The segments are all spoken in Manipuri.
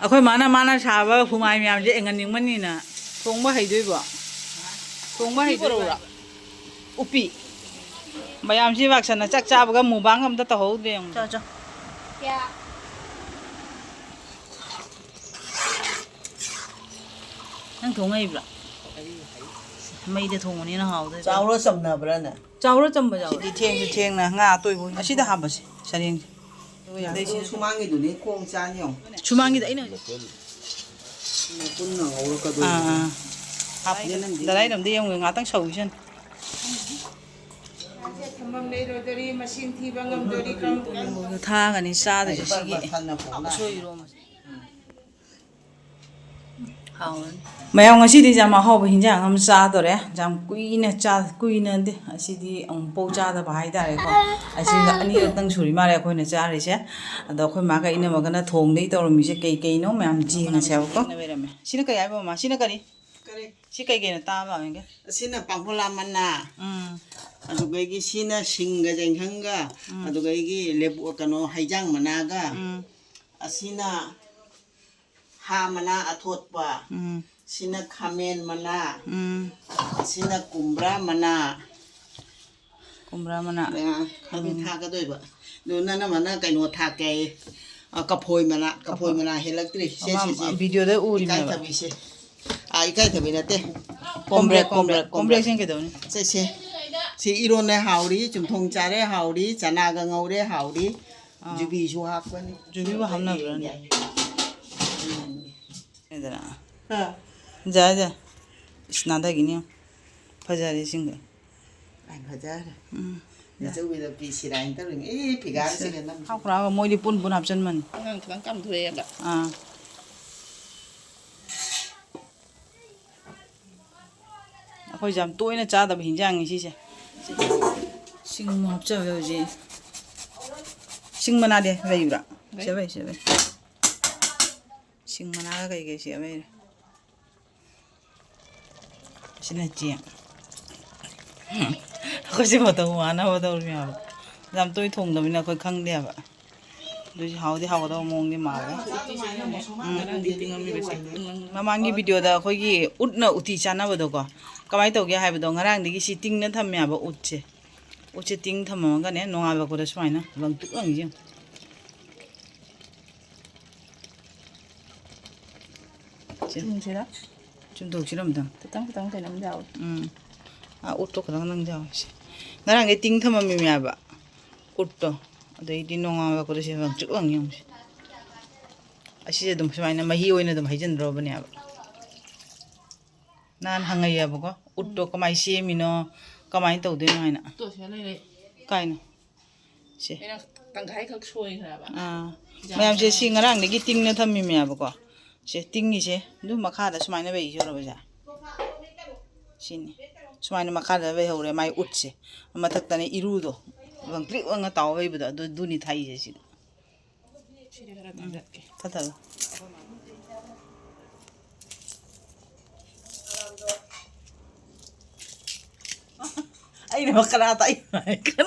ꯑꯩꯈꯣꯏ ꯃꯥꯅ ꯁꯥꯕ ꯍꯨꯃꯥꯏ ꯃꯌꯥꯝꯁꯦ ꯑꯦꯡꯍꯟꯅꯤꯡꯕꯅꯤꯅ ꯊꯣꯡꯕ ꯍꯩꯗꯣꯏꯕꯣ ꯊꯣꯡꯕ ꯍꯩꯗꯣꯏꯕ ꯎꯄꯤ ꯃꯌꯥꯝꯁꯤ ꯋꯥꯛꯁꯟꯅ ꯆꯥꯛ ꯆꯥꯕꯒ ꯃꯨꯕꯥꯡ ꯑꯝꯇ ꯇꯧꯍꯧꯗ꯭ꯔꯦ ꯆꯥ ꯅꯪ ꯊꯣꯡ ꯍꯩꯕ꯭ꯔꯥ ꯃꯩꯗ ꯊꯣꯡꯕꯅꯤꯅ ꯍꯥꯎꯗꯣꯏ ꯆꯥꯎꯔ ꯆꯝꯅꯕ꯭ꯔꯥꯅꯦ ꯆꯥꯎꯔ ꯆꯝꯕ ꯌꯥꯎꯋꯦ ꯁꯤꯗꯤ ꯊꯦꯡꯁꯨ ꯊꯦꯡꯅ ꯉꯥ ꯑꯇꯣꯏꯕ ꯑꯁꯤꯗ ꯍꯥꯞꯄꯁꯤ ꯁꯔꯦꯡꯁꯦ ꯁꯨꯃꯥꯡꯒꯤꯗꯨꯅꯤ ꯈꯣꯡ ꯆꯥꯅꯤ ꯌꯦꯡꯉꯣ ꯁꯨꯃꯥꯡꯒꯤꯗ ꯑꯩꯅ ꯄꯨꯟꯅ ꯉꯧꯔꯛꯀꯗꯣꯏꯅꯤ ꯗꯗꯥꯏꯔꯣꯝꯗ ꯌꯦꯡꯉꯨ ꯉꯥꯛꯇꯪ ꯁꯧꯁꯟ ꯊꯥꯒꯅꯤ ꯆꯥꯗꯣꯏꯁꯦ ꯁꯤꯒꯤ ꯑꯁꯣꯏ ꯏꯔꯣꯝꯕꯁꯦ ꯃꯌꯥꯝ ꯉꯁꯤꯗꯤ ꯌꯥꯝ ꯑꯍꯥꯎꯕ ꯍꯤꯟꯖꯥꯡ ꯑꯃ ꯆꯥꯗꯣꯔꯦ ꯌꯥꯝ ꯀꯨꯏꯅꯗꯦ ꯑꯁꯤꯗꯤ ꯑꯃꯨꯛꯐꯥꯎ ꯆꯥꯗꯕ ꯍꯥꯏꯇꯥꯔꯦꯀꯣ ꯑꯁꯤꯒ ꯑꯅꯤꯔꯛꯇꯪ ꯁꯨꯔꯤ ꯃꯥꯜꯂꯦ ꯑꯩꯈꯣꯏꯅ ꯆꯥꯔꯤꯁꯦ ꯑꯗꯣ ꯑꯩꯈꯣꯏ ꯃꯥꯒ ꯏꯅꯝꯃꯒꯅ ꯊꯣꯡꯗꯩ ꯇꯧꯔꯝꯃꯤꯁꯦ ꯀꯩꯅꯣ ꯃꯌꯥꯝ ꯌꯦꯡꯉꯁꯦꯕꯀꯣ ꯁꯤꯅ ꯀꯩ ꯍꯥꯏꯕ ꯃꯃꯥ ꯁꯤꯅ ꯀꯔꯤ ꯁꯤ ꯀꯩꯅꯣ ꯇꯥꯕ ꯑꯃꯒ ꯑꯁꯤꯅ ꯄꯥꯡꯈꯣꯂꯥ ꯃꯅꯥ ꯑꯗꯨꯒꯩꯒꯤ ꯁꯤꯅ ꯁꯤꯡꯒ ꯆꯦꯡꯁꯪꯒ ꯑꯗꯨꯒꯩꯒꯤ ꯀꯩꯅꯣ ꯍꯩꯖꯥꯡ ꯃꯅꯥꯒ ꯑꯁꯤꯅ ꯍꯥ ꯃꯅꯥ ꯑꯊꯣꯠꯄ sina khamen mana sina kumbra mana khamen tha ka doi ba do na na mana kai no tha ke kaphoi mana helaktri se video da uri kai thabi se ai kai thabi na te kombre sen ke doni se si iron ne hauri chumthong chare hauri chana ga ngaure hauri jubi su hap ni jubi ba hamna bra ni edana जा स्नादा गिनी फजारे सिंग ai फजारे जौ बिदा पीसी राइन त रिङ ए फिगार सिंग न खाफ्रा मोइले पुन हापचन मन ngang thang kam thue ba अखोइ जाम तोइना चादब हिंजांग सिसे सिंग हापचबे होजे सिंग मना दे लैब्रा सेबै सिंग मना कई सेबै sina chia ko si botau wana botau mi ha jam toi thong da mina ko khang de ba du haudi hawda mong ni ma ga mamangi video da ko gi utna uti chana ba do ko kamai tau ge hai ba do ngarang digi si ting na tham ya ba utche ting tham ga ne no ha ba ko da swaina bang tu ang jing 좀 독실함다. 땅 되는 데 아웃. 옷도 그냥 남자. 나랑 게 띵타만 미미야 봐. 옷도. 어디 디농아 봐 그러시 막 쭉앙용. 아시제 좀 많이 마히 오이는 좀 하이전 들어보냐 봐. 난 항아야 보고 옷도 그마이 시에미노 그마이 또 되는 아이나. 또 셔내네. 까이노. 시. 그냥 땅가이 각 소이 그래 봐. 매암 제 싱어랑 내기 띵네 탐미미야 보고. 제 띵이제 누 마카다 수마이나 베이 저러 보자 시니 수마이나 마카다 베이 호레 마이 웃지 마탁다네 이루도 방 클릭 왕가 따오 베이보다 도 눈이 타이제 시 타타 아이네 마카라타 이 간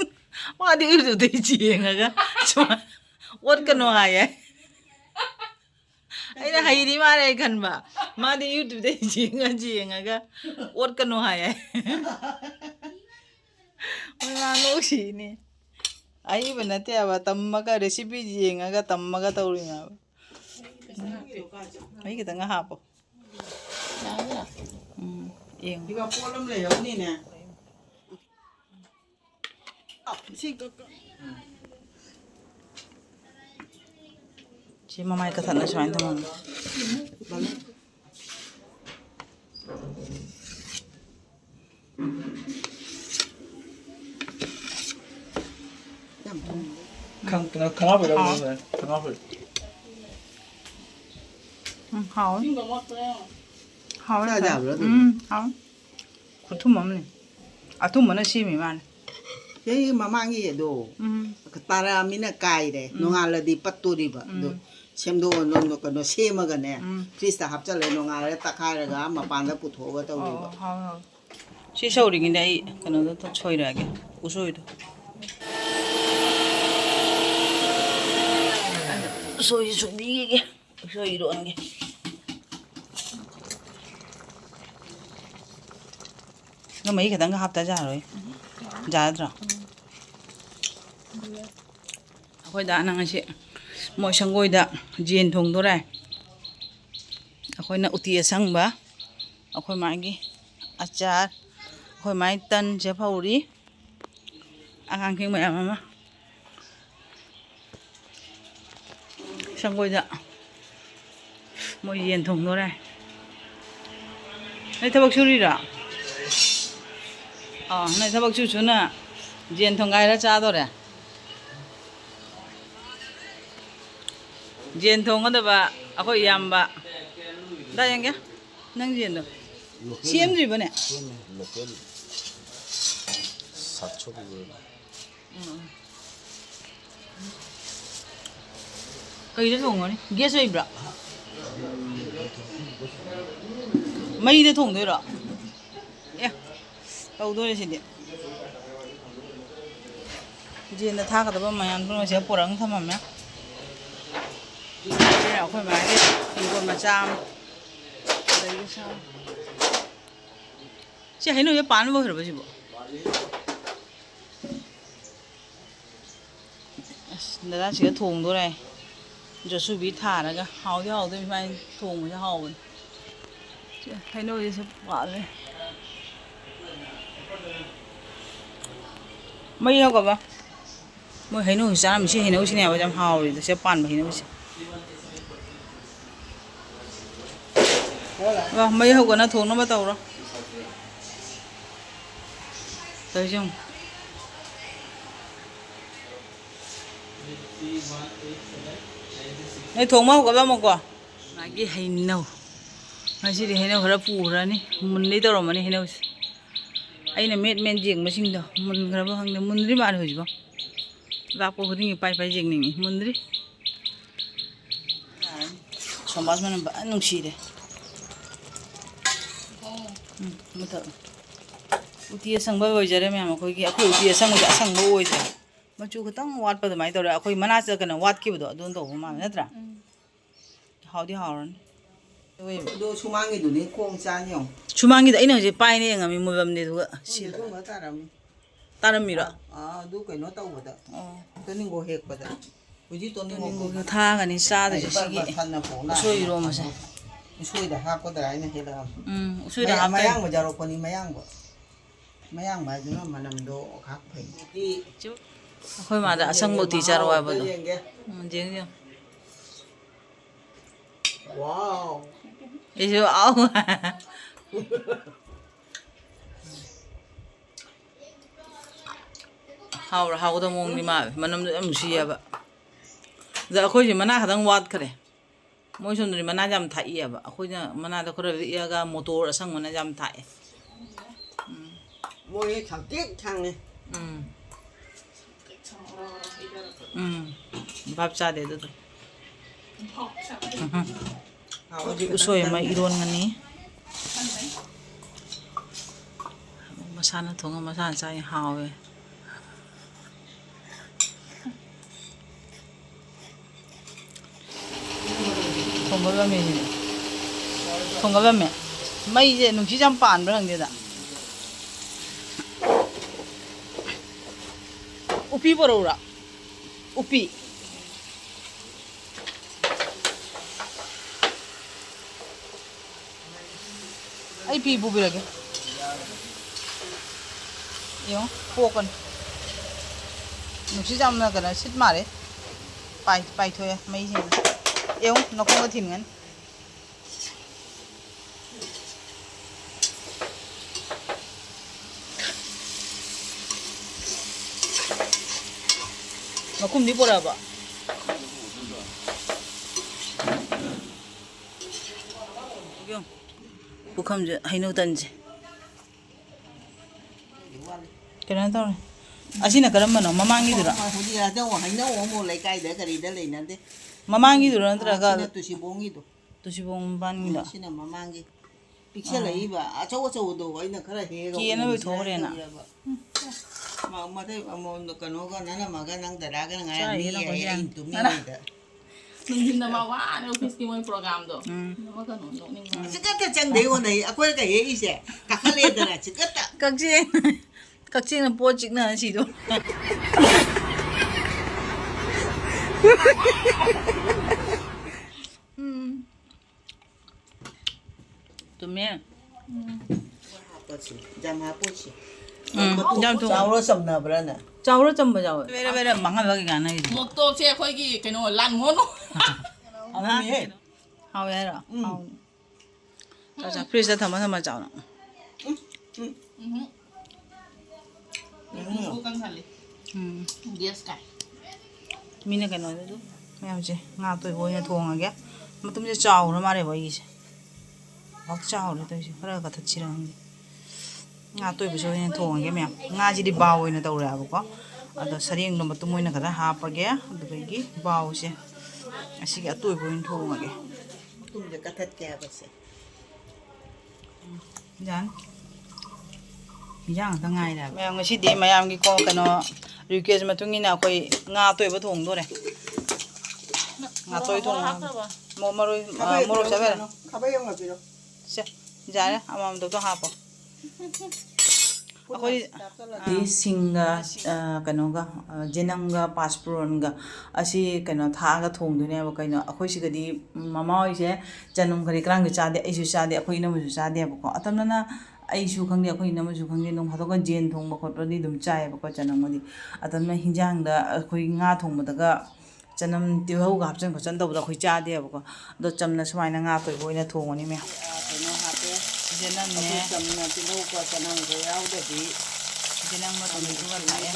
마디 이루도 되지 nga 수마 옷가노 하예 aina hairi mare kan ba ma de youtube de jinga ga or kanu haya ma no si ni ai bana te aba tamma ka recipe jinga ga tamma ga tauri na ai kita nga hapo ing diga polam le yo ni ne si si mamai ka thana swain thamang khá vậy đâu rồi khá vậy hảo hảo sao giảm nữa hảo có thu mắm này thu mắm nó xí mì man thế mà mang gì đồ tara mina cài đấy nó ngà là đi bắt tu đi vậy xem đồ nó xem mà cái này freeze hấp cho lên nó ngà là tắc khai là mà pan ra bút thô vào tao đi vậy hảo xí sầu đi cái này cái nó to chơi ra cái củ sôi đó sôi đi cái 우소이 이러는 게. 이거 mấy cái đang hấp ta ra rồi. Ra rồi. Khôi đã năng chị. Mỗi sáng ngồi đã diên thùng đó này. Khôi na uti sang ba. Khôi mai cái achar. Khôi mai tan chế phao đi. Ăn kinh mẹ mà. Sang ngồi đã. Mỗi diên thùng đó này. Này thằng bác churi ra. Này thằng bác chú chú nè. Diên thùng gai ra cha đó đấy. Diên thùng đó ba, ako yam ba. Đây anh kia, nang diên được. Xiêm gì vậy nè? local satcho cái Cây đó thùng rồi, ghé xoay bả. Mấy đứa thùng thôi rồi. Yeah, đâu tôi đây diên là thác cái đó mà ăn nó sẽ bổ răng thầm mà. Cái nào khôi máy đi, thì còn mà cham. Đấy sao? Chị thấy nó cái bán bao nhiêu vậy chị bộ? Người ta chỉ có thùng thôi này, rồi suy bí thả ra cái hào thì hào thôi mà thùng mà cho hào rồi. Chị thấy nó cái sẽ bán đây. Mấy đâu cả ba? Mới thấy nó sao mình chỉ thấy nó chỉ nào trong hào rồi sẽ bán mà thấy nó. Vâng, mấy hộp của nó thùng nó bắt đầu đó. Thấy không? Này thùng mau có bao một quả? Này cái hay nâu. Này chỉ để hay nâu khá phù ra nè. Mình lấy đâu rồi mà này hay nâu. Ấy là mệt men giềng mà sinh đâu. Mình khá bao hàng mình đi bán rồi chứ không? Vác bộ cái gì phải giềng này mình đi. Xong bắt mình bán nông xì đấy. Một thợ. Uti sang bao giờ đấy mẹ mà coi kia, khôi uti sang bao rồi. Mà chú cái tăng watt bao giờ mấy tao đấy, khôi mana chơi cái nào watt kia bao giờ, đâu mà hết ra. Hào đi hào rồi. 너 주망이 눈이 공짜냐? 주망이 다 이런 게 빠이네 nga mi mo bam de duga. 그 뭐 따라미. Taram mira. 누가 너 따고다. 또는 거 핵거다. 우지 또는 Ko tha ga ni sa da sigi. 판나 보나. So iro ma sa. 소이다 하고다 아니네 해라. So da ha 마양 뭐 자로 거니 마양 뭐. 마양 맞으나 만남도 각패. 이 Khôi mà đã sang một tí chả rồi bao giờ. Tiếng chưa? 와우. Đi chưa áo. Hào là hào đó mong đi mà nó em xì à vậy. Giờ khôi chỉ mà na khả năng quạt cái này. Mỗi xuân thì mà na jam thải à vậy. Khôi nha mà na đó khôi là cái motor ở sang mà na jam thải. 뭐에 잡게 창네. Bắp cha để được. Usoi mà iron ngani. Masana thonga masana chai hao e. Thonga ba me ni. Thonga ba me. Mai je nung chi jam pan ba nang de da. Upi boro ra. Upi. Ai pi bu lagi. Yo, pokon. Nusi jam na kana sit mare. Pai thôi mấy gì. Yo, nó không có thìn ngắn. Nó không đi bộ ra ba. Yo. Bukan je, hay nutan je. Kena tahu. Asin nak kerana mana? Mamangi tu lah. Hudi ada orang hanya orang mau lekai dah kari dah lain nanti. Mamangi tu lah nanti raga. Sini tu si bongi tu. Tu si bong ban ni lah. Sini mamangi. Picture lagi ba. Acaw tu. Ini kerana hero. Kian apa itu orang na? Mama tu, mama nak kanu kan, nana makan nang teraga nang ayam Cai, ni, nak ayam kau itu ni jangan. ada. ꯅꯨꯡꯊꯤꯟꯗ ꯃꯥ ꯋꯥꯅ ꯑꯣꯐꯤꯁꯀꯤ ꯃꯣꯏ ꯄ꯭ꯔꯣꯒꯥꯝꯗꯣ ꯑꯃ ꯀꯩꯅꯣ ꯅꯣꯛꯅꯤꯡꯕ ꯆꯤꯀꯠꯇ ꯆꯪꯗꯦ ꯌꯣꯟꯅ ꯑꯩꯈꯣꯏ ꯀꯩ ꯍꯦꯛꯏꯁꯦ ꯀꯥꯈꯠꯂꯦꯗꯅ ꯆꯤꯀꯠꯇ ꯀꯛꯆꯤꯡ ꯀꯛꯆꯤꯡꯅ ꯄꯣꯠ ꯆꯤꯛꯅ ꯁꯤꯗꯣ ꯇꯨꯝꯃꯦ ꯍꯥꯞꯄꯁꯤ ꯌꯥꯝ ꯍꯥꯞꯄꯣꯁꯤ ꯌꯥꯝ ꯊꯣꯡ ꯆꯥꯎꯔ ꯆꯝꯅꯕ꯭ꯔꯥꯅ ꯆꯥꯎꯔ ꯆꯝꯕ ꯌꯥꯎꯋꯦ ꯕꯦꯔ ꯕꯦꯔ ꯃꯥꯡꯍꯜꯂꯒ ꯀꯥꯟꯅꯒꯤꯗꯤ ꯃꯣꯛꯇꯣꯛꯁꯦ ꯑꯩꯈꯣꯏꯒꯤ ꯀꯩꯅꯣ ꯂꯥꯟꯉꯣꯅꯣ ꯍꯥꯎꯅꯤꯍꯦ ꯍꯥꯎꯋꯦ ꯍꯥꯏꯔꯣ ꯆꯥ ꯆꯥ ꯐ꯭ꯔꯤꯖꯇ ꯊꯝꯃ ꯆꯥꯎꯅ ꯃꯨ ꯀꯪꯍꯜꯂꯤ ꯒꯦꯁ ꯀꯥꯏ ꯃꯤꯅ ꯀꯩꯅꯣꯗꯁꯨ ꯃꯌꯥꯝꯁꯦ ꯉꯥ ꯑꯇꯣꯏꯕ ꯑꯣꯏꯅ ꯊꯣꯡꯉꯒꯦ ꯃꯇꯨꯝꯁꯦ ꯆꯥꯎꯈ꯭ꯔ ꯃꯥꯜꯂꯦꯕ ꯑꯩꯒꯤꯁꯦ ꯄꯥꯛ ꯆꯥꯎꯔꯦ ꯇꯧꯔꯤꯁꯦ ꯈꯔ ꯀꯊꯠꯁꯤꯔ ꯈꯪꯗꯦ ꯉꯥ ꯑꯇꯣꯏꯕꯁꯨ ꯑꯣꯏꯅ ꯊꯣꯡꯉꯒꯦ ꯃꯌꯥꯝ ꯉꯥꯁꯤꯗꯤ ꯕꯥꯎ ꯑꯣꯏꯅ ꯇꯧꯔꯦꯕꯀꯣ ꯑꯗꯣ ꯁꯔꯦꯡꯗꯣ ꯃꯇꯨꯝ ꯑꯣꯏꯅ ꯈꯔ ꯍꯥꯞꯄꯒꯦ ꯑꯗꯨꯗꯒꯤ ꯕꯥꯎꯁꯦ ꯑꯁꯤꯒꯤ ꯑꯇꯣꯏꯕ ꯑꯣꯏꯅ ꯊꯣꯡꯉꯒꯦ ꯇꯨꯝꯁꯦ ꯀꯊꯠꯀꯦ ꯍꯥꯏꯕꯁꯦ ꯌꯥꯅꯤ ꯍꯤꯟꯖꯥꯡ ꯉꯥꯛꯇ ꯉꯥꯏꯔꯦꯕ ꯃꯌꯥꯝ ꯉꯁꯤꯗꯤ ꯃꯌꯥꯝꯒꯤ ꯀꯩꯅꯣ ꯔꯤꯀ꯭ꯋꯦꯁ ꯃꯇꯨꯡ ꯏꯟꯅ ꯑꯩꯈꯣꯏ ꯉꯥ ꯑꯇꯣꯏꯕ ꯊꯣꯡꯗꯣꯔꯦ ꯉꯥ ꯑꯇꯣꯏ ꯊꯣꯡ ꯃꯣꯔꯣꯛ ꯆꯥꯕꯤꯔꯦ ꯈꯥꯕꯩ ꯌꯧꯉꯄꯤꯔꯣ ꯁꯦ ꯌꯥꯔꯦ ꯑꯃꯃꯝꯗꯣ ꯍꯥꯞꯄꯣ ꯑꯩꯈꯣꯏ ꯁꯤꯡꯒ ꯀꯩꯅꯣꯒ ꯖꯦꯅꯝꯒ ꯄꯥꯁꯄꯨꯔꯣꯟꯒ ꯑꯁꯤ ꯀꯩꯅꯣ ꯊꯥꯛꯑꯒ ꯊꯣꯡꯗꯣꯏꯅꯦꯕ ꯀꯩꯅꯣ ꯑꯩꯈꯣꯏꯁꯤꯒꯗꯤ ꯃꯃꯥ ꯍꯣꯏꯁꯦ ꯆꯅꯝ ꯀꯔꯤ ꯀꯔꯥꯡꯁꯨ ꯆꯥꯗꯦ ꯑꯩꯁꯨ ꯆꯥꯗꯦ ꯑꯩꯈꯣꯏ ꯏꯅꯝꯃꯁꯨ ꯆꯥꯗꯦꯕꯀꯣ ꯑꯇꯝꯅꯅ ꯑꯩꯁꯨ ꯈꯪꯗꯦ ꯑꯩꯈꯣꯏ ꯏꯅꯝꯃꯁꯨ ꯈꯪꯗꯦ ꯅꯣꯡ ꯐꯥꯗꯣꯛꯀ ꯖꯦꯟ ꯊꯣꯡꯕ ꯈꯣꯠꯄꯗꯤ ꯑꯗꯨꯝ ꯆꯥꯏꯌꯦꯕꯀꯣ ꯆꯅꯝꯒꯗꯤ ꯑꯇꯝꯅ ꯍꯤꯟꯖꯥꯡꯗ ꯑꯩꯈꯣꯏ ꯉꯥ ꯊꯣꯡꯕꯗꯒ ꯆꯅꯝ ꯇꯤꯜꯍꯧꯒ ꯍꯥꯞꯆꯤꯟ ꯈꯣꯠꯆꯤꯟ ꯇꯧꯕꯗꯣ ꯑꯩꯈꯣꯏ ꯆꯥꯗꯦꯕꯀꯣ ꯑꯗꯣ ꯆꯝꯅ ꯁꯨꯃꯥꯏꯅ ꯉꯥ ꯑꯇꯣꯏꯕ ꯑꯣꯏꯅ ꯊꯣꯡꯉꯅꯤ ꯃꯌꯥꯝ ꯀꯩꯅꯣ ꯍꯥꯞꯄꯦ ꯖꯦꯅꯝꯅꯦ ꯑꯩꯈꯣꯏ ꯆꯝꯅ ꯇꯤꯜꯍꯧꯒ ꯆꯅꯝꯒ ꯌꯥꯎꯗꯕꯤ ꯖꯦꯅꯝꯒ ꯇꯣꯃꯦꯇꯣꯒ ꯊꯥꯛꯑꯦ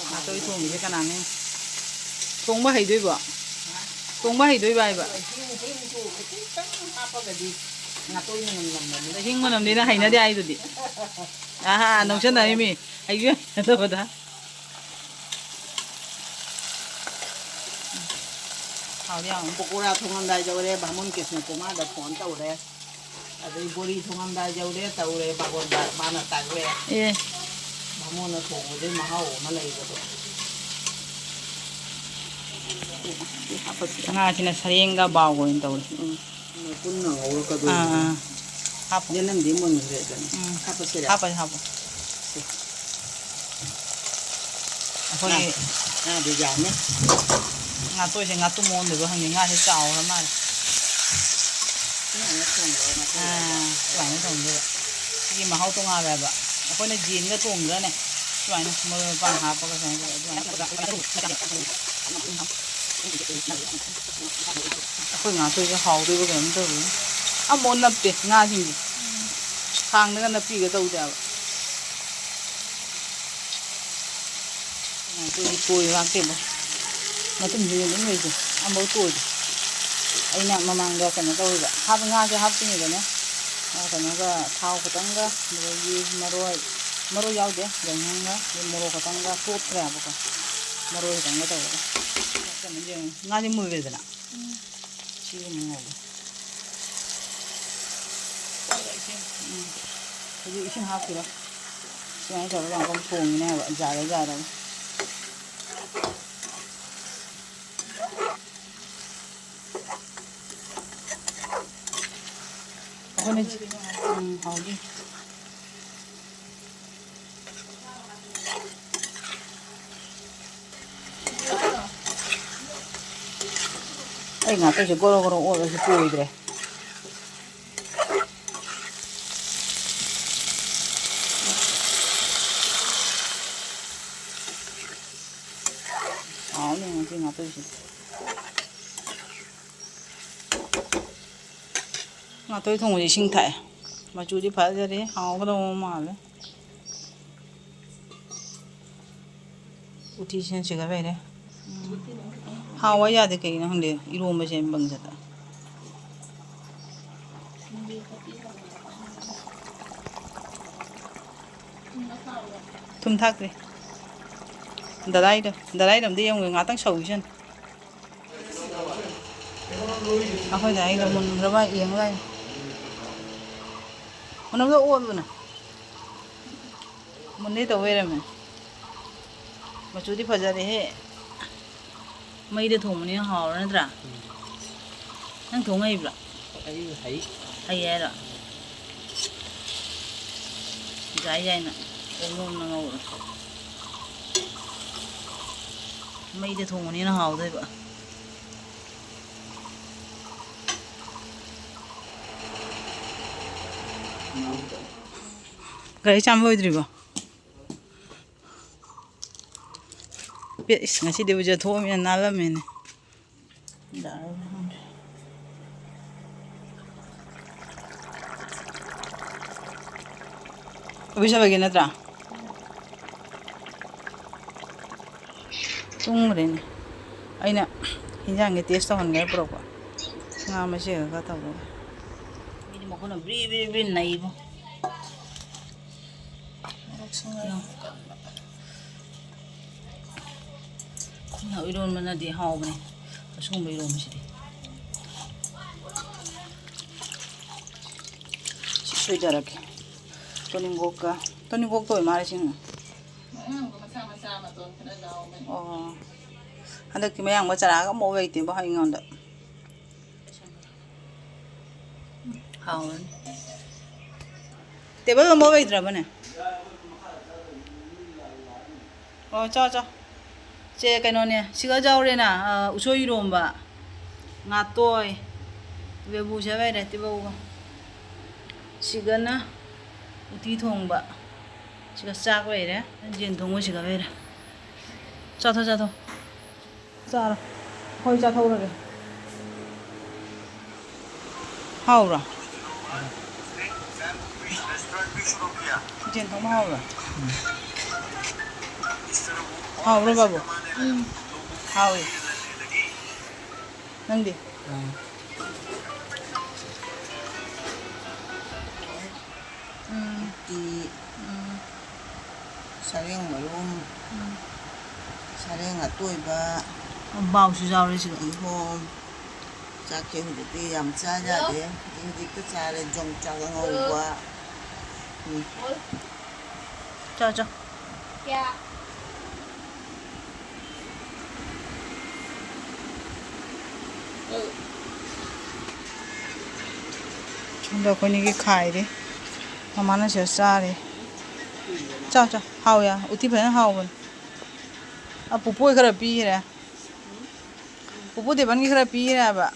ꯉꯥ ꯑꯇꯣꯏ ꯊꯣꯡꯉꯤꯁꯦ ꯀꯅꯥꯅꯦ ꯊꯣꯡꯕ ꯍꯩꯗꯣꯏꯕꯣ ꯊꯣꯡꯕ ꯍꯩꯗꯣꯏꯕ ꯍꯥꯏꯕ ꯍꯥꯞꯄꯒꯗꯤ ꯉꯥꯇꯣꯏ ꯃꯅꯝ ꯅꯝꯕꯅꯤ ꯍꯤꯡ ꯃꯅꯝꯅꯤꯅ ꯍꯩꯅꯗꯦ ꯍꯥꯏꯗꯨꯗꯤ ꯑꯍꯥ ꯅꯧꯁꯟꯅꯔꯤ ꯃꯤ ꯍꯩꯁꯨ ꯍꯩꯅꯗꯕꯗ ꯍꯥꯎꯗꯤ ꯍꯥꯎꯅꯤ ꯄꯀꯣꯔꯥ ꯊꯣꯡꯉꯝꯗꯥꯏ ꯌꯧꯔꯦ ꯚꯥꯃꯣꯟ ꯀ꯭ꯔꯤꯁꯅ ꯀꯨꯃꯥꯔꯗ ꯐꯣꯟ ꯇꯧꯔꯦ ꯑꯗꯩ ꯕꯣꯔꯤ ꯊꯣꯡꯉꯝꯗꯥꯏ ꯌꯧꯔꯦ ꯇꯧꯔꯦ ꯄꯥꯒꯣꯟꯗ ꯃꯥꯅ ꯇꯥꯛꯂꯦ ꯑꯦ ꯚꯥꯃꯣꯟꯅ ꯊꯣꯡꯕꯗꯩ ꯃꯍꯥꯎ ꯑꯃ ꯂꯩꯕꯗꯣ ꯉꯥꯁꯤꯅ ꯁꯔꯦꯡꯒ ꯕꯥꯎꯒ ꯑꯣꯏꯅ ꯇꯧꯔꯦ ꯄꯨꯟꯅ ꯉꯧꯔꯛꯀꯗꯣꯏꯅꯤ ꯍꯥꯞꯄꯣ ꯌꯦꯅꯝꯗꯤ ꯃꯨꯟꯈ꯭ꯔꯦꯗꯅ ꯍꯥꯞꯄꯁꯤꯔ ꯍꯥꯞꯄꯣ ꯑꯩꯈꯣꯏꯒꯤ ꯉꯥꯗꯤ ꯌꯥꯝꯃꯦ ꯉꯥꯇꯣꯏꯁꯦ ꯉꯥꯇꯨꯝ ꯑꯣꯟꯗꯣꯏꯕ ꯈꯪꯗꯦ ꯉꯥꯁꯦ ꯆꯥꯎꯈ꯭ꯔ ꯃꯥꯜꯂꯦ ꯁꯨꯃꯥꯏꯅ ꯊꯣꯡꯗꯣꯏꯕ ꯁꯤꯒꯤ ꯃꯍꯥꯎ ꯇꯣꯉꯥꯜꯂꯦꯕ ꯑꯩꯈꯣꯏꯅ ꯖꯦꯟꯒ ꯊꯣꯡꯗ꯭ꯔꯅꯦ ꯁꯨꯃꯥꯏꯅ ꯃꯔꯣꯏ ꯃꯄꯥꯡ ꯍꯥꯞꯄꯒ ꯁꯨꯃꯥꯏꯅ ꯑꯩꯈꯣꯏ ꯉꯥꯇꯣꯏꯁꯦ ꯍꯥꯎꯗꯣꯏꯕ ꯀꯩꯅꯣꯝ ꯇꯧꯋꯤ ꯑꯃꯨꯛ ꯅꯞꯇꯦ ꯉꯥꯁꯤꯡꯁꯦ ꯈꯥꯡꯗꯒ ꯅꯞꯄꯤꯒ ꯇꯧꯗꯦꯕ ꯉꯥꯇꯣꯏꯁꯦ ꯇꯣꯏ ꯂꯥꯛꯇꯦꯕ ꯃꯇꯨꯡꯁꯤꯗ ꯑꯗꯨꯝ ꯂꯩꯁꯦ ꯑꯃꯐꯥꯎ ꯇꯣꯏꯗꯦ ꯑꯩꯅ ꯃꯃꯥꯡꯗ ꯀꯩꯅꯣ ꯇꯧꯔꯤꯕ ꯉꯥꯁꯦ ꯍꯥꯞꯇ꯭ꯔꯤꯉꯩꯗꯅꯦ ꯀꯩꯅꯣꯒ ꯊꯥꯎ ꯈꯤꯇꯪꯒ ꯑꯗꯒꯤ ꯃꯔꯣꯏ ꯌꯥꯎꯗꯦ ꯌꯥꯏꯉꯪꯒ ꯃꯣꯔꯣꯛ ꯈꯤꯇꯪꯒ ꯇꯣꯠꯈ꯭ꯔꯦꯕꯀꯣ ꯃꯔꯣꯏ ꯈꯤꯇꯪꯒ ꯇꯧꯔꯒ ꯉꯥꯗꯤ ꯃꯨꯜꯂꯦꯗꯅ ꯁꯤꯒ ꯉꯧꯕ ꯍꯧꯖꯤꯛ ꯏꯁꯤꯡ ꯍꯥꯞꯈꯤꯔꯣ ꯁꯨꯃꯥꯏꯅ ꯇꯧꯔꯒ ꯑꯃꯨꯛ ꯊꯣꯡꯉꯤꯅꯦ ꯍꯥꯏꯕ ꯖꯥꯔꯒ ꯑꯩꯈꯣꯏꯅ ꯍꯥꯎꯗꯤ ꯑꯩ ꯉꯥꯛꯇꯁꯦ ꯒꯣꯔꯣ ꯒꯣꯔꯣ ꯑꯣꯠꯂꯁꯨ ꯇꯣꯏꯗ꯭ꯔꯦ ꯍꯥꯎꯅꯤ ꯉꯁꯤ ꯉꯥꯇꯣꯏꯁꯦ ꯉꯥꯇꯣꯏ ꯊꯣꯡꯕꯁꯦ ꯏꯁꯤꯡ ꯊꯥꯛꯑꯦ ꯃꯆꯨꯗꯤ ꯐꯖꯔꯦ ꯍꯥꯎꯒꯗꯧꯕ ꯃꯥꯜꯂꯦ ꯎꯇꯤꯁꯤꯅ ꯆꯤꯒꯠ ꯂꯩꯔꯦ ꯍꯥꯎꯋ ꯌꯥꯗꯦ ꯀꯩꯒꯤꯅꯣ ꯈꯪꯗꯦ ꯏꯔꯣꯝꯕꯁꯦ ꯕꯪꯖꯗ ꯊꯨꯝ ꯊꯥꯛꯇ꯭ꯔꯤ ꯗꯗꯥꯏꯗꯣ ꯑꯝꯇ ꯌꯦꯡꯉꯨ ꯉꯥꯛꯇꯪ ꯁꯧꯈꯤꯁꯅꯨ ꯑꯩꯈꯣꯏ ꯗꯗꯥꯏꯗꯣ ꯃꯨꯟꯈ꯭ꯔꯕ ꯌꯦꯡꯉꯨ ꯂꯥꯛꯏ ꯃꯅꯝꯗꯣ ꯑꯣꯠꯂꯨꯅ ꯃꯨꯟꯅꯦ ꯇꯧ ꯂꯩꯔꯝꯃꯦ ꯃꯆꯨꯗꯤ ꯐꯖꯔꯦꯍꯦ ꯃꯩꯗ ꯊꯣꯡꯕꯅꯤꯅ ꯍꯥꯎꯔ ꯅꯠꯇ꯭ꯔꯥ ꯅꯪ ꯊꯣꯡ ꯍꯩꯕ꯭ꯔꯥ Hãy ꯍꯩ ꯍꯥꯏꯔꯣ ꯌꯥꯏ ꯌꯥꯏꯅ ꯅꯣꯝꯅ ꯉꯧꯔꯣ ꯃꯩꯗ ꯊꯣꯡꯕꯅꯤꯅ ꯍꯥꯎꯗꯣꯏꯕ ꯒꯥꯔꯤ ꯆꯥꯝꯕ ꯑꯣꯏꯗ꯭ꯔꯤꯕꯣ ꯏꯁ ꯉꯁꯤꯗꯤ ꯎꯖ ꯊꯣꯛꯑꯃꯤꯅ ꯅꯥꯜꯂꯝꯃꯦꯅꯦ ꯎꯕꯤꯁꯕꯒꯤ ꯅꯠꯇ꯭ꯔꯥ ꯇꯨꯡꯈ꯭ꯔꯦꯅꯦ ꯑꯩꯅ ꯍꯤꯟꯖꯥꯡꯒꯤ ꯇꯦꯁ ꯇꯧꯍꯟꯒꯦ ꯄꯨꯔꯛꯄ ꯉꯥ ꯃꯆꯦꯒ ꯇꯧꯔꯒ ꯃꯤꯗꯤ ꯃꯈꯣꯏꯅ ꯕ꯭ꯔꯤ ꯕ꯭ꯔꯤ ꯕ꯭ꯔꯤ ꯅꯩꯕꯣ ꯏꯔꯣꯟꯕꯅꯗꯤ ꯍꯥꯎꯕꯅꯦ ꯑꯁꯤꯒꯨꯝꯕ ꯏꯔꯣꯟꯕꯁꯤꯗꯤ ꯁꯤ ꯁꯣꯏꯗꯔꯛꯀꯦ ꯇꯣꯅꯤꯡꯀꯣꯛꯇ ꯑꯣꯏ ꯃꯥꯜꯂꯦ ꯁꯤꯡ ꯑꯣ ꯍꯟꯗꯛꯇꯤ ꯃꯌꯥꯡꯕ ꯆꯔꯥꯒ ꯑꯃꯐꯥꯎ ꯂꯩꯇꯦꯕ ꯑꯩꯉꯣꯟꯗ ꯍꯥꯎꯔꯅꯤ ꯇꯦꯕꯜ ꯑꯃꯐꯥꯎ ꯂꯩꯇ꯭ꯔꯕꯅꯦ ꯑꯣ ꯆꯥꯎ ꯆꯥꯎ ꯆꯦ ꯀꯩꯅꯣꯅꯦ ꯁꯤꯒ ꯌꯥꯎꯔꯦꯅ ꯎꯁꯣꯏ ꯏꯔꯣꯝꯕ ꯉꯥꯇꯣꯏ ꯕꯦꯕꯨ ꯁꯦꯕꯩꯔꯦ ꯇꯤꯕꯧꯒ ꯁꯤꯒꯅ ꯎꯇꯤ ꯊꯣꯡꯕ siga sak weire jin thong siga weire cha tho cha hoi cha thau rồi hao rồi jin thong hao rồi hao rồi babu hao rồi nang di sareng marum sareng atoi ba bao su rau đấy siga ihom chak che hu ti yam cha ja de dik ta cha le jong cha ga ngau ba cha Yeah. chúng ta có những cái khai đấy mà nó sẽ xa đấy cha hao ya uti phải hao vậy à pupu cái là pi rồi pupu thì bán cái là pi rồi bà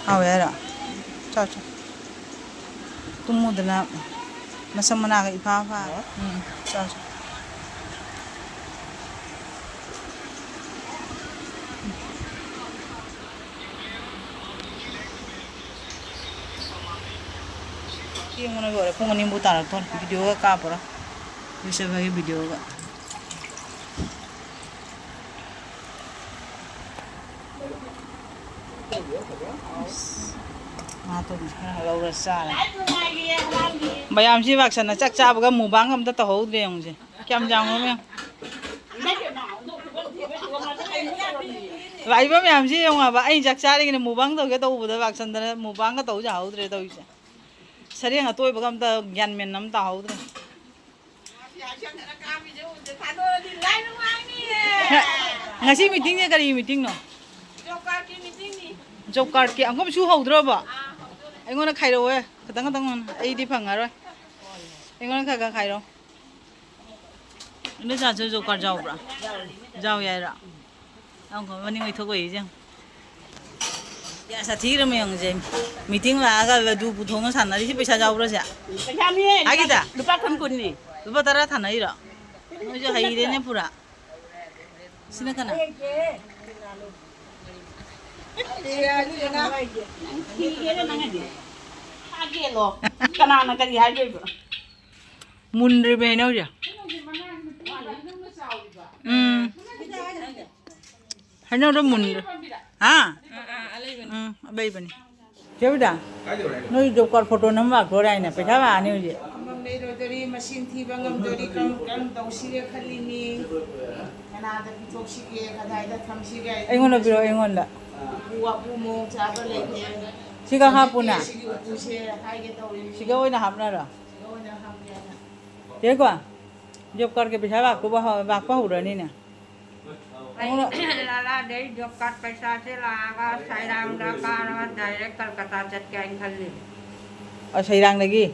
hao ya rồi cha tum mo dala masam mana ka ipa cha Yang mana gore pung ni butar ton video ka kapora bisa bagi video ka to lâu rồi xa này bây giờ chỉ vạc sẵn là chắc cha cái mù băng không ta tàu đi không gì kem rong không em vậy bữa mày gì không à vậy anh chắc cha đi cái mù băng tàu cái tàu vừa vạc sẵn là mù băng cái tàu giàu rồi tàu gì sao đi tôi bữa hôm ta nhăn miền nắm tàu rồi ngày xí meeting này cái gì meeting nó job card kia không có chú hậu đâu bà anh ngon khai đâu ấy cái tăng ấy đi phẳng rồi anh ngon khai đâu nó ra chơi job card giàu bra giàu vậy ra ông có bao nhiêu người thôi cái gì ya sa thi rồi mình gì meeting là cái du bút thông sản này thì bây giờ giàu rồi sao à cái ta Lupa kun ni. lupa tara thằng này rồi nó cho hay đấy nè pura xin cái nào Kanana kari haje bro. mundur be nào giờ hay nào đó mundur à bây bên chơi đã nói chụp con photo nắm vào rồi này nè phải tháo vào như vậy Mầm này rồi đi machine thi bằng ngầm rồi đi cầm đầu xí khali ni Kanada pitok sige kadayda tham sige. Ingon na biro ingon la. Buwa pumo chaba leke. Siga hapuna. Sige upuse haige tawin. Siga oina hapna ra. Oina hamyana. Thế quả. Job करके पैसा बाप को हो रहा नहीं ना. लाला दे जॉब कार्ड पैसा से लागा साइराम का कार डायरेक्ट कलकत्ता चट के इन खल्ली और सही रंग लगी.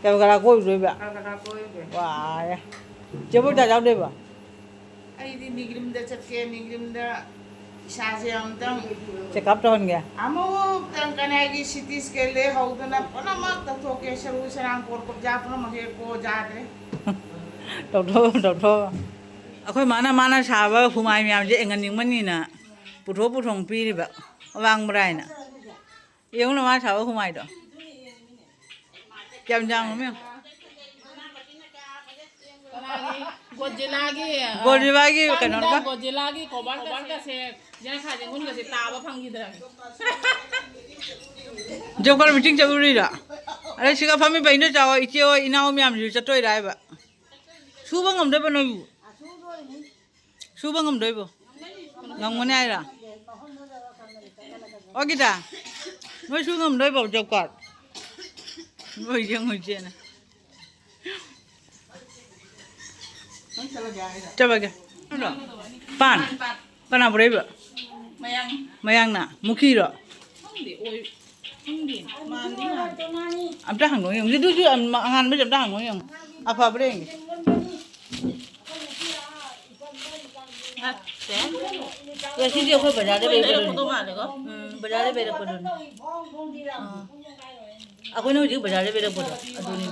Kau kalau kau itu ba. Calcutta कोई भी Wah ya. Coba dah jauh deh ba. Ay di nigrimda chatke nigrimda shaje amtang. Check up tahun gaya. Amo tang kanagi cities ke le haudana panama ta thoke sharu sarang kor ko ja pana mage ko jade. Doctor. Aku mana sahabat Humai miam je engan yang mana na. Puthong piri ba. Wang berai na. Yang nama sahabat Humai tu. Jam miam. Godzilla kan orang ba. Godzilla की कोबार का से जहाँ खाते हैं उनका से तावा फंगी तरह Job kalau meeting jauh ni dah. Ada sih kami bayar jauh itu ina miam je jatuh rai ba. Subang am deh ba nabi. Subang am deh ba. Ngang mana ada? Oh kita. Noi subang am deh ba job card. Noi yang macam mana? Coba ke? Pan apa deh? Mayang na, mukhi ro. Abda hang dong yang, itu tu angan macam abda hang dong yang. Apa boleh? Ya sih dia kau baca deh betul. Baca deh betul. Aku ni juga baca deh betul. Aduh ni.